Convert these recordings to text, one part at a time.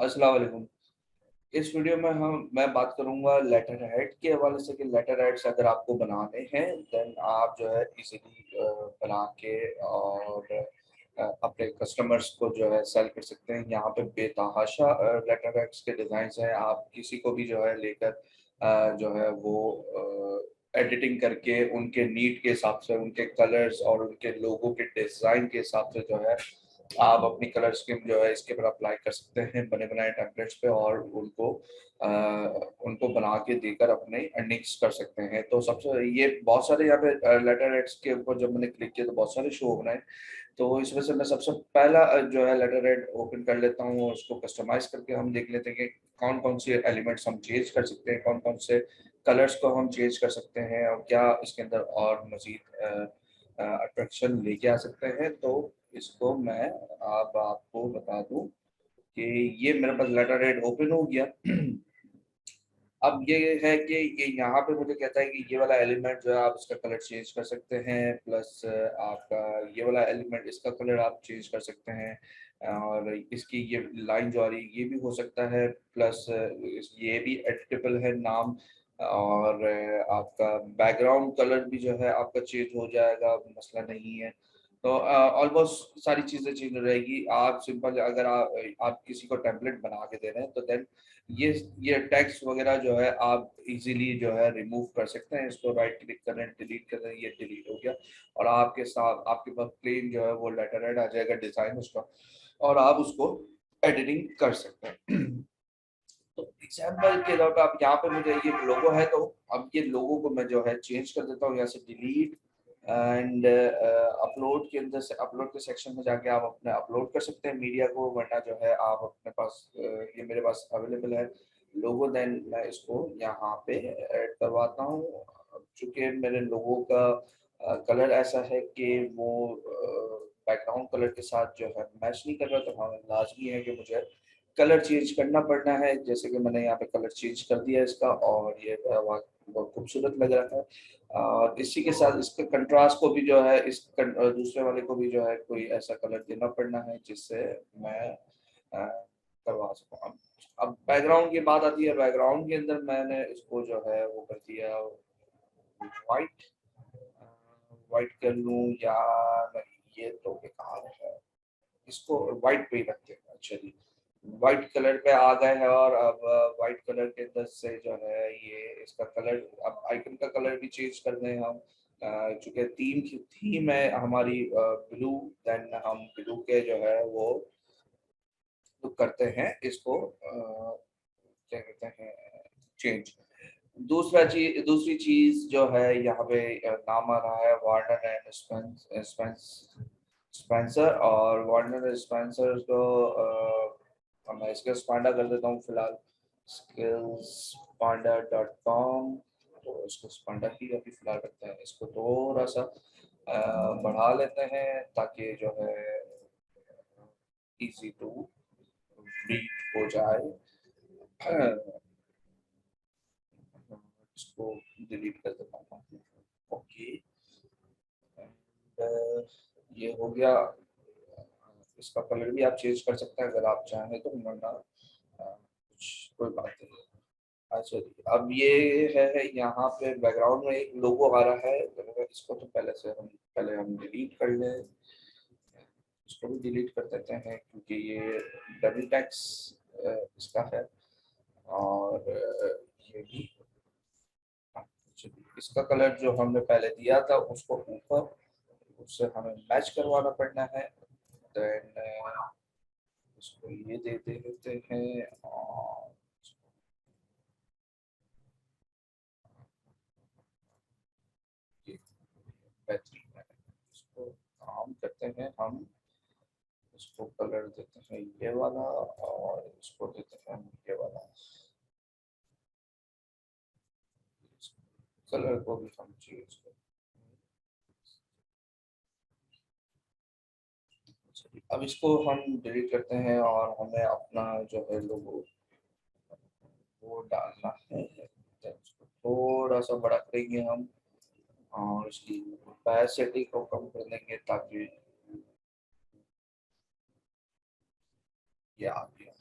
अस्सलाम वालेकुम। इस वीडियो में मैं बात करूंगा लेटर हेड के हवाले से कि लेटर हेड्स अगर आपको बनाने हैं देन आप जो है इजीली बना के और अपने कस्टमर्स को जो है सेल कर सकते हैं। यहाँ पे बेतहाशा लेटर हेड्स के डिजाइन हैं। आप किसी को भी जो है लेकर जो है वो एडिटिंग करके उनके नीड के हिसाब से, उनके कलर्स और उनके लोगों के डिजाइन के हिसाब से जो है आप अपनी कलर स्कीम जो है इसके ऊपर अप्लाई कर सकते हैं बने बनाए टेम्पलेट्स पे, और उनको बना के देकर अपने अर्निंग्स कर सकते हैं। तो सबसे ये बहुत सारे यहाँ पे लेटर हेड्स के ऊपर जब मैंने क्लिक किया तो बहुत सारे शो हो रहे हैं। तो इस वजह से मैं सबसे पहला जो है लेटर हेड ओपन कर लेता हूँ और उसको कस्टमाइज करके हम देख लेते हैं कि कौन कौन से एलिमेंट्स हम चेंज कर सकते हैं, कौन कौन से कलर्स को हम चेंज कर सकते हैं और क्या इसके अंदर और मजीद अट्रैक्शन लेके आ सकते हैं। तो इसको मैं अब आपको बता दूं कि ये मेरे पास लेटर हेड ओपन हो गया। अब ये है कि ये यहाँ पे मुझे कहता है कि ये वाला एलिमेंट जो है आप इसका कलर चेंज कर सकते हैं, प्लस आपका ये वाला एलिमेंट इसका कलर आप चेंज कर सकते हैं, और इसकी ये लाइन जो आ रही है ये भी हो सकता है, प्लस ये भी एडिटेबल है नाम, और आपका बैकग्राउंड कलर भी जो है आपका चेंज हो जाएगा, मसला नहीं है। तो ऑलमोस्ट सारी चीजें चेंज हो रहेगी। आप सिंपल अगर आप किसी को टेम्पलेट बना के दे रहे हैं तो देन ये ये टेक्स्ट वगैरह जो है आप इजीली जो है रिमूव कर सकते हैं। इसको राइट क्लिक करें, डिलीट करें, ये डिलीट हो गया और आपके साथ आपके पास प्लेन जो है वो लेटर हेड आ जाएगा, डिजाइन उसका, और आप उसको एडिटिंग कर सकते हैं। तो एग्जाम्पल के तौर पर आप यहाँ पे मुझे ये लोगो है, तो अब ये लोगो को मैं जो है चेंज कर देता हूँ यहाँ से, डिलीट एंड अपलोड के अंदर से अपलोड के सेक्शन में जाके आप अपने अपलोड कर सकते हैं मीडिया को, वरना जो है आप अपने पास ये मेरे पास अवेलेबल है लोगो। देन मैं इसको यहाँ पे ऐड करवाता हूँ। चूंकि मेरे लोगों का कलर ऐसा है कि वो बैकग्राउंड कलर के साथ जो है मैच नहीं कर रहा, तो हमें लाजमी है कि मुझे कलर चेंज करना पड़ना है। जैसे कि मैंने यहाँ पे कलर चेंज कर दिया इसका, और ये बहुत खूबसूरत लग रहा है। और इसी के साथ इसके कंट्रास्ट को भी जो है दूसरे वाले को भी जो है कोई ऐसा कलर देना पड़ना है जिससे मैं करवा सकूँ। अब बैकग्राउंड की बात आती है। बैकग्राउंड के अंदर मैंने इसको जो है वो कर दिया वाइट। वाइट कर लूँ या नहीं, ये तो बेकार है, इसको व्हाइट पे ही रखते हैं। अच्छा जी, व्हाइट कलर पे आ गए हैं, और अब व्हाइट कलर के अंदर से जो है ये इसका कलर, अब आइकन का कलर भी चेंज कर दें हम। चूंकि थीम है हमारी ब्लू, देन हम ब्लू के जो है वो तो करते हैं इसको क्या कहते हैं, चेंज। दूसरी चीज जो है यहाँ पे नाम आ रहा है वार्नर एंड स्पेंसर, और वार्नर स्पेंसर को मैं इसका स्पांडा कर देता हूँ फिलहाल, skillsPanda.com। तो इसको स्पांडा ही अभी फिलहाल रखते हैं। इसको थोड़ा सा बढ़ा लेते हैं ताकि जो है इजी टू रीड हो जाए। इसको डिलीट कर देता हूँ। ओके, ये हो गया। इसका कलर भी आप चेंज कर सकते हैं अगर आप चाहें तो, वरना कुछ कोई बात नहीं। अच्छा जी, अब ये है यहाँ पे बैकग्राउंड में एक लोगो आ रहा है, तो इसको तो पहले हम डिलीट कर लें। इसको भी डिलीट कर देते हैं क्योंकि ये डबल टैक्स इसका है, और ये भी इसका कलर जो हमने पहले दिया था उसको ऊपर उससे हमें मैच करवाना पड़ना है। देन इसको ये दे देते हैं, और ये बेहतरीन है। इसको काम करते हैं हम, इसको कलर देते हैं ये वाला, और इसको देते हैं ये वाला। कलर को भी हम चेंज करते हैं। अब इसको हम डिलीट करते हैं और हमें अपना जो है लोगो वो डालना है। तो इसको थोड़ा सा बड़ा करेंगे हम, और इसकी opacity को कम कर देंगे ताकि ये आ गया।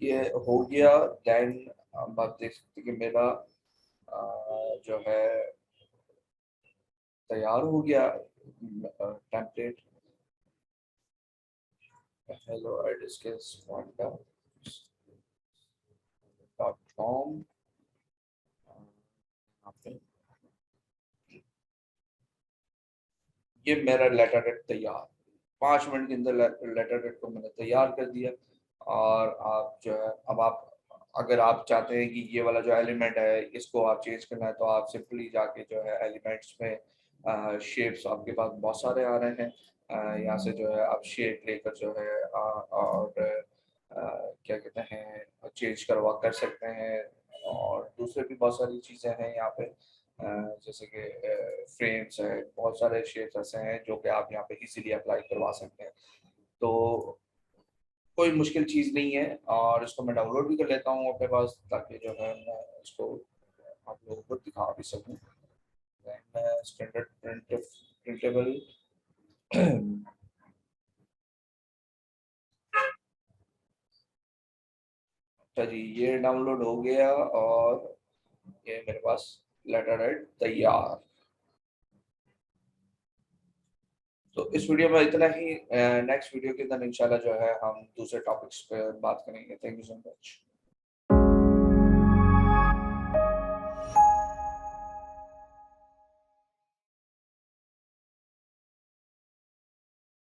ये हो गया। देन अब आप देख सकते हैं कि मेरा जो है तैयार हो गया टेम्पलेट। Hello discuss.com। ये मेरा लेटर हेड तैयार, 5 मिनट के अंदर लेटर हेड को मैंने तैयार कर दिया। और आप जो है अब आप अगर आप चाहते हैं कि ये वाला जो एलिमेंट है इसको आप चेंज करना है तो आप सिंपली जाके जो है एलिमेंट्स में शेप्स आपके पास बहुत सारे आ रहे हैं, यहाँ से जो है आप शेप लेकर जो है और क्या कहते हैं चेंज करवा कर सकते हैं। और दूसरे भी बहुत सारी चीज़ें हैं यहाँ पे, जैसे कि फ्रेम्स है, बहुत सारे शेप्स ऐसे हैं जो कि आप यहाँ पे इजीली अप्लाई करवा सकते हैं। तो कोई मुश्किल चीज़ नहीं है, और इसको मैं डाउनलोड भी कर लेता हूँ अपने पास ताकि जो है मैं इसको आप लोगों को दिखा भी सकूँ। स्टैंडर्ड प्रिंटेबल अच्छा जी, ये डाउनलोड हो गया और ये मेरे पास लेटर हेड तैयार। तो इस वीडियो में इतना ही। नेक्स्ट वीडियो के अंदर इंशाल्लाह जो है हम दूसरे टॉपिक्स पे बात करेंगे। Thank you so much.